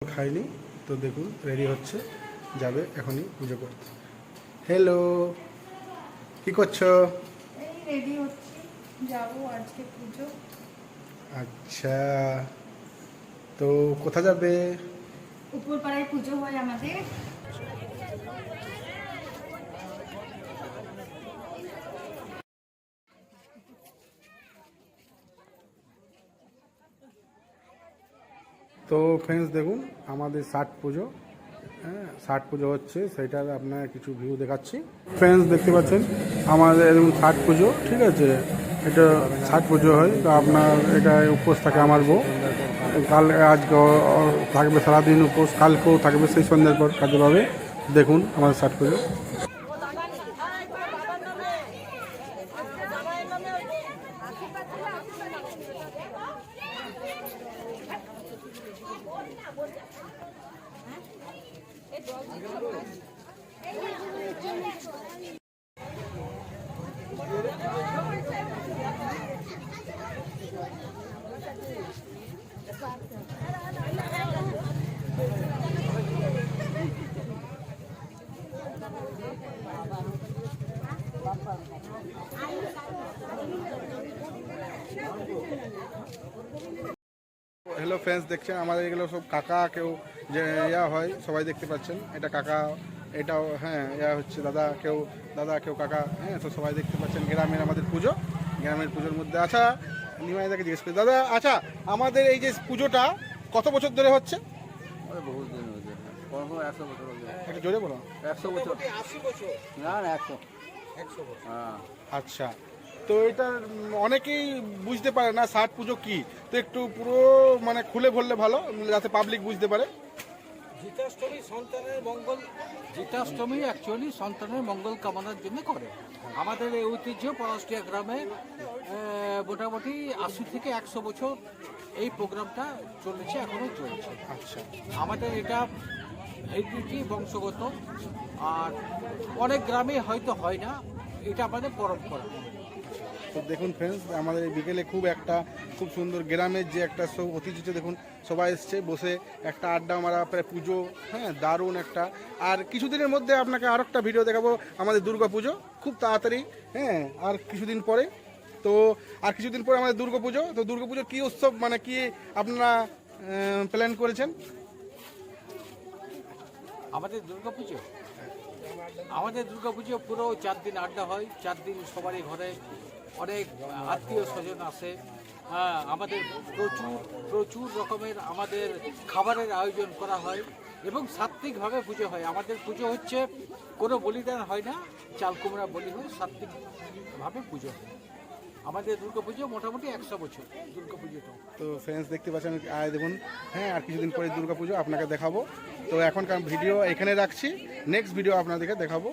খাইনি তো দেখুন রেডি হচ্ছে, যাবে এখনই পুজো করতে। হ্যালো, কি করছো? এই রেডি হচ্ছি, যাবো আজকে পুজো। আচ্ছা, তো কোথা যাবে? উপর পাড়ায় পুজো হয় আমাদের। তো ফ্রেন্ডস দেখুন আমাদের ষাট পুজো, হ্যাঁ ষাট পুজো হচ্ছে, সেটার আপনার কিছু ভিউ দেখাচ্ছি। ফ্রেন্ডস দেখতে পাচ্ছেন আমাদের এরকম ষাট পুজো, ঠিক আছে, এটা ষাট পুজো হয়। তো আপনার এটা উপোস থাকে আমার বউ, কাল আজ থাকবে সারাদিন উপোস, কালকেও থাকবে, সেই সন্ধ্যার পর কাজে পাবে। দেখুন আমাদের ষাট পুজো। হ্যালো ফ্রেন্ডস, দেখছেন আমাদের এগুলো সব কাকা, কেউ যে ইয়া হয় সবাই দেখতে পাচ্ছেন, এটা কাকা, এটাও হ্যাঁ ইয়া হচ্ছে দাদা, কেউ দাদা কেউ কাকা, হ্যাঁ তো সবাই দেখতে পাচ্ছেন গ্রামের আমাদের পুজো। গ্রামের পুজোর মধ্যে আচ্ছা নিমাইদাকে জিজ্ঞেস করি, দাদা আচ্ছা আমাদের এই যে পুজোটা কত বছর ধরে হচ্ছে? বহুত দিন হয়েছে, 100 বছর হয়ে যায়। একটু জোরে বলো। 100 বছর, 80 বছর, না 100। হ্যাঁ, আচ্ছা, তো এটা অনেকেই বুঝতে পারে না ষাট পুজো কি, তো একটু পুরো মানে খুলে বললে ভালো, যাতে পাবলিক বুঝতে পারে। জিতাষ্টমী অ্যাকচুয়ালি সন্তানের মঙ্গল কামনার জন্য করে। আমাদের এই ঐতিহ্য পলাশডিয়া গ্রামে মোটামুটি 80 থেকে 100 বছর এই প্রোগ্রামটা চলেছে, এখনো চলছে। আচ্ছা, আমাদের এটা হেরিডিটি বংশগত, আর অনেক গ্রামে হয়তো হয় না, এটা আমাদের পরম্পরা। তো দেখুন ফ্রেন্ডস আমাদের এই বিকেলে খুব সুন্দর গ্রামের যে একটা সব ঐতিহ্য, দেখুন সবাই এসছে, বসে একটা আড্ডা মারা, প্রায় পুজো, হ্যাঁ দারুণ একটা। আর কিছুদিনের মধ্যে আপনাকে আর একটা ভিডিও দেখাবো আমাদের দুর্গা পুজো, খুব তাড়াতাড়ি, হ্যাঁ আর কিছুদিন পরে। তো আর কিছুদিন পরে আমাদের দুর্গা পুজো, তো দুর্গা পুজোর কী উৎসব মানে কি আপনারা প্ল্যান করেছেন? আমাদের দুর্গাপুজো পুরো 4 দিন আড্ডা হয়, 4 দিন সবারই ঘরে অনেক আত্মীয় স্বজন আসে। হ্যাঁ, আমাদের প্রচুর প্রচুর রকমের আমাদের খাবারের আয়োজন করা হয় এবং সাত্ত্বিকভাবে পুজো হয়। আমাদের পুজো হচ্ছে কোনো বলিদান হয় না, চাল কুমড়া বলি হয়, সাত্ত্বিকভাবে পুজো হয়। আমাদের দুর্গাপুজো মোটামুটি 100 বছর দুর্গাপুজোটা। তো ফ্রেন্ডস দেখতে পাচ্ছেন দেখুন, হ্যাঁ আর কিছুদিন পরে দুর্গা পুজো আপনাকে দেখাবো। তো এখনকার ভিডিও এখানে রাখছি, নেক্সট ভিডিও আপনাদেরকে দেখাবো।